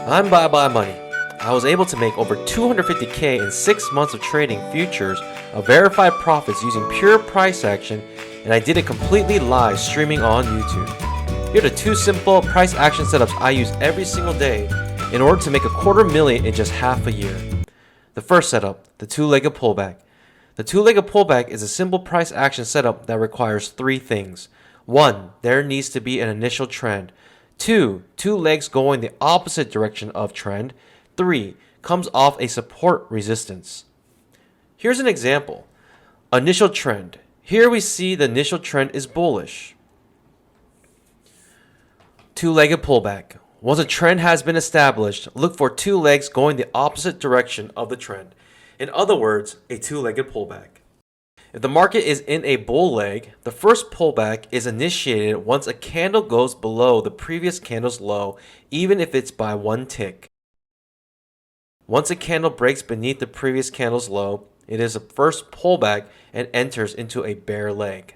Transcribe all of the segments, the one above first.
I'm Bye Money. I was able to make over $250K in 6 months of trading futures of verified profits using pure price action, and I did it completely live streaming on YouTube. Here are the 2 simple price action setups I use every single day in order to make $250,000 in just half a year. The first setup, the 2-legged pullback. The 2-legged pullback is a simple price action setup that requires 3 things. 1. There needs to be an initial trend. 2. 2 legs going the opposite direction of trend. 3. Comes off a support resistance. Here's an example. Initial trend. Here we see the initial trend is bullish. 2-legged pullback. Once a trend has been established, look for 2 legs going the opposite direction of the trend. In other words, a 2-legged pullback. If the market is in a bull leg, the first pullback is initiated once a candle goes below the previous candle's low, even if it's by 1 tick. Once a candle breaks beneath the previous candle's low, it is the first pullback and enters into a bear leg.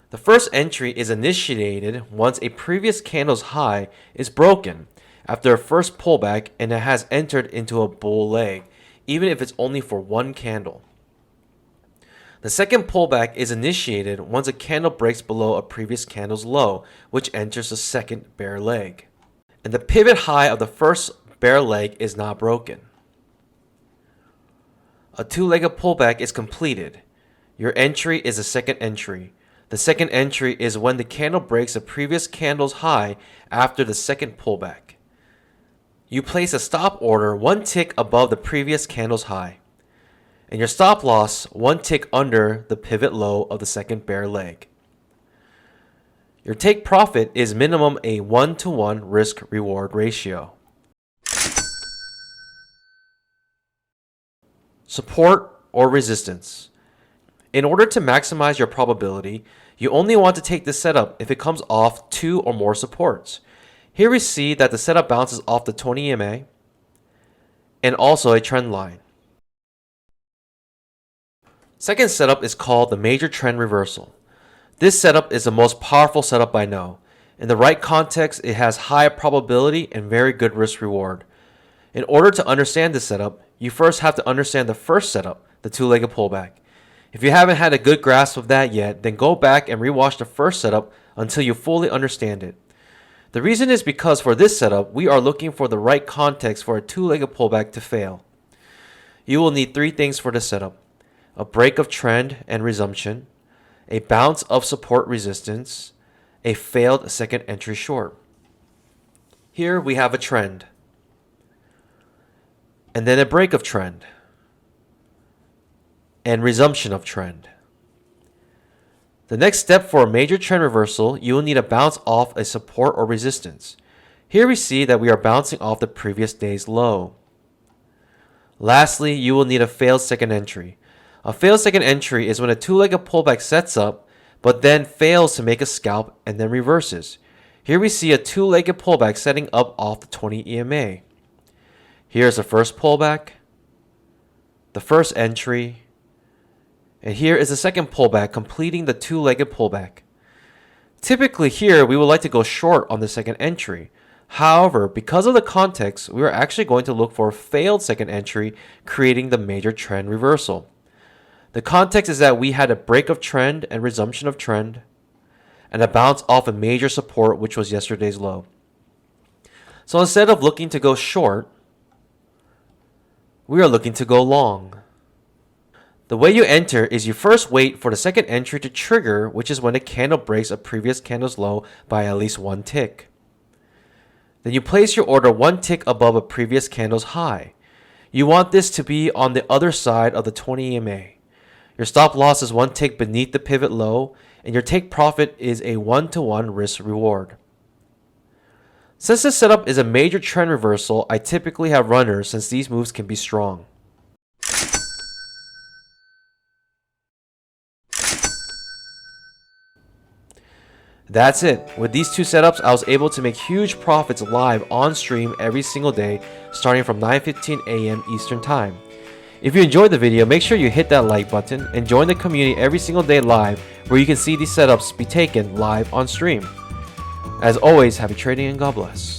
The first entry is initiated once a previous candle's high is broken after a first pullback and it has entered into a bull leg, even if it's only for 1 candle. The second pullback is initiated once a candle breaks below a previous candle's low, which enters the second bear leg. And the pivot high of the first bear leg is not broken. A 2-legged pullback is completed. Your entry is the second entry. The second entry is when the candle breaks a previous candle's high after the second pullback. You place a stop order 1 tick above the previous candle's high, and your stop loss 1 tick under the pivot low of the second bear leg. Your take profit is minimum a 1-to-1 risk-reward ratio. Support or resistance. In order to maximize your probability, you only want to take this setup if it comes off 2 or more supports. Here we see that the setup bounces off the 20 EMA and also a trend line. Second setup is called the major trend reversal. This setup is the most powerful setup I know. In the right context, it has high probability and very good risk reward. In order to understand this setup, you first have to understand the first setup, the 2-legged pullback. If you haven't had a good grasp of that yet, then go back and rewatch the first setup until you fully understand it. The reason is because for this setup, we are looking for the right context for a 2-legged pullback to fail. You will need 3 things for this setup: a break of trend and resumption, a bounce of support resistance, a failed second entry short. Here we have a trend, and then a break of trend, and resumption of trend. The next step for a major trend reversal, you will need to bounce off a support or resistance. Here we see that we are bouncing off the previous day's low. Lastly, you will need a failed second entry. A failed second entry is when a 2-legged pullback sets up, but then fails to make a scalp and then reverses. Here we see a 2-legged pullback setting up off the 20 EMA. Here's the first pullback, the first entry, and here is the second pullback completing the 2-legged pullback. Typically here we would like to go short on the second entry. However, because of the context, we are actually going to look for a failed second entry creating the major trend reversal. The context is that we had a break of trend and resumption of trend and a bounce off a major support, which was yesterday's low. So instead of looking to go short, we are looking to go long. The way you enter is you first wait for the second entry to trigger, which is when a candle breaks a previous candle's low by at least 1 tick. Then you place your order 1 tick above a previous candle's high. You want this to be on the other side of the 20 EMA. Your stop loss is 1 tick beneath the pivot low, and your take profit is a 1-to-1 risk reward. Since this setup is a major trend reversal, I typically have runners since these moves can be strong. That's it. With these 2 setups, I was able to make huge profits live on stream every single day, starting from 9:15 a.m. Eastern Time. If you enjoyed the video, make sure you hit that like button and join the community every single day live, where you can see these setups be taken live on stream. As always, happy trading and God bless.